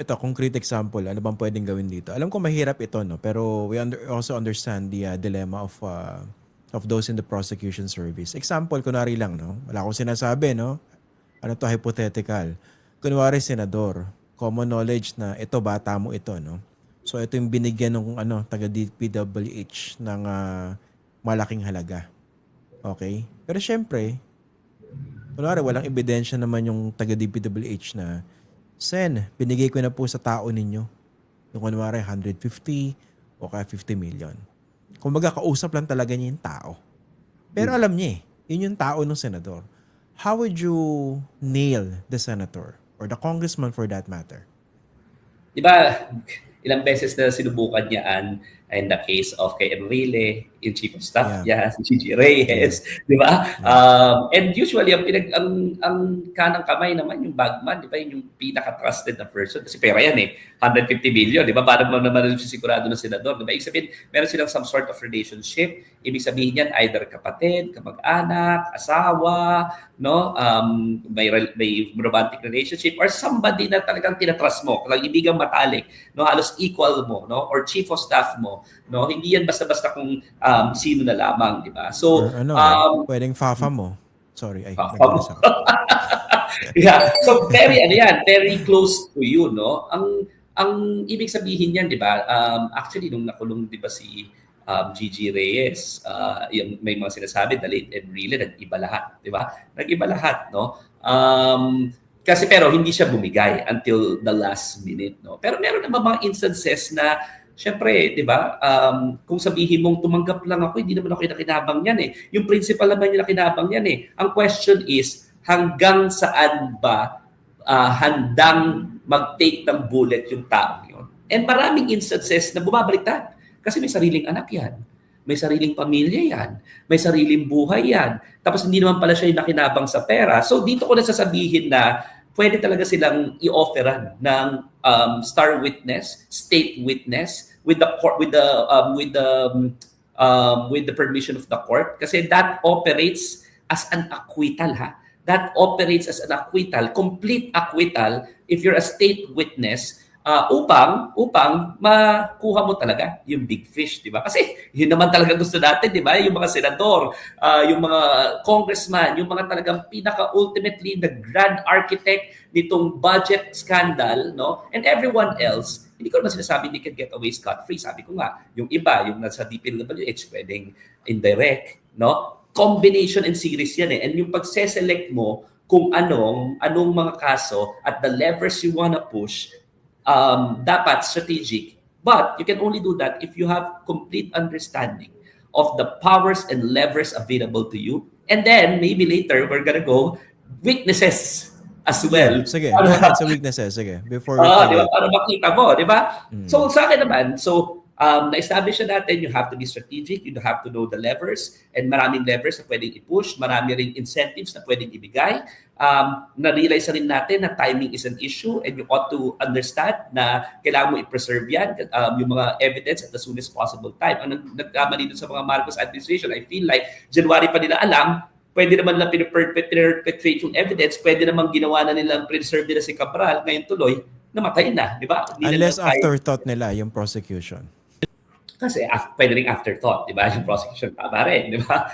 ito, concrete example, ano bang pwedeng gawin dito? Alam ko mahirap ito, no? Pero we also understand the dilemma of those in the prosecution service. Example, kunwari lang, no? Wala akong sinasabi, no? Ano to, hypothetical. Kunwari, senador, common knowledge na ito, bata mo ito, no? So, ito yung binigyan ng taga DPWH ng malaking halaga. Okay? Pero syempre, kunwari, walang ebidensya naman yung taga DPWH na, Sen, binigay ko na po sa tao ninyo. Yung kunwari, 150 o kaya 50 million. Kumbaga, kausap lang talaga niya yung tao. Pero alam niya yun yung tao ng senador. How would you nail the senator or the congressman for that matter? Di ba, ilang beses na sinubukan niyaan in the case of kay Enrile, yung chief of staff niya, si Gigi Reyes, di ba? And usually, ang kanang kamay naman, yung bagman, di ba, yung pinaka-trusted na person. Kasi pera yan 150 billion, di ba? Paano mo naman sisigurado ng senador? Di ba? Ibig sabihin, meron silang some sort of relationship. Ibig sabihin yan, either kapatid, kamag-anak, asawa, no? May romantic relationship, or somebody na talagang tinatrust mo, kaibigang matalik, no? Halos equal mo, no? Or chief of staff mo, no? Hindi yan basta-basta kung sino na lamang, di ba? So, pwedeng fafa mo. Sorry, fafa mo. Yeah. So, very close to you, no? Ang ibig sabihin niyan, di ba? Actually, nung nakulong, di ba, si Gigi Reyes, yung may mga sinasabi, the late Enrile, nag-iba lahat, di ba? Nag-iba lahat, no? Kasi pero hindi siya bumigay until the last minute, no? Pero meron naman mga instances na syempre, 'di ba? Kung sabihin mong tumanggap lang ako, hindi naman ako nakinabang niyan Yung principal naman yung nakinabang niyan Ang question is, hanggang saan ba handang mag-take ng bullet yung tao yun? And maraming instances na bumabaliktad kasi may sariling anak yan. May sariling pamilya yan. May sariling buhay yan. Tapos hindi naman pala siya yung nakinabang sa pera. So dito ko na sasabihin na pwede talaga silang i-offeran ng star witness, state witness with the permission of the court kasi that operates as an acquittal That operates as an acquittal, complete acquittal if you're a state witness upang makuha mo talaga yung big fish, di ba? Kasi yun naman talaga gusto natin, di ba? Yung mga senador, yung mga congressman, yung mga talagang pinaka-ultimately the grand architect nitong budget scandal, no? And everyone else, hindi ko naman sinasabi they can get away scot-free. Sabi ko nga, yung iba, yung nasa DPWH, pwedeng indirect, no? Combination and series yan And yung pagse-select mo kung anong mga kaso at the levers you wanna push, dapat strategic. But you can only do that if you have complete understanding of the powers and levers available to you. And then, maybe later, we're gonna go weaknesses as well. Yeah, sige, go ahead sa weaknesses. Sige, before we forget. Para makita mo, di ba? So, sa akin naman, na-establish na natin, you have to be strategic, you have to know the levers, and maraming levers na pwedeng i-push, marami rin incentives na pwedeng ibigay. Na-realize na rin natin na timing is an issue and you ought to understand na kailangan mo i-preserve yan, yung mga evidence at the soonest possible time. Ang nagkamali dun sa mga Marcos administration, I feel like January pa nila alam, pwede naman lang perpetrate yung evidence, pwede naman ginawa na nila, preserve nila si Cabral, ngayon tuloy, namatay na, di ba? Unless afterthought nila yung prosecution. Kasi pwede rin afterthought, di ba? Yung prosecution tama rin, di ba?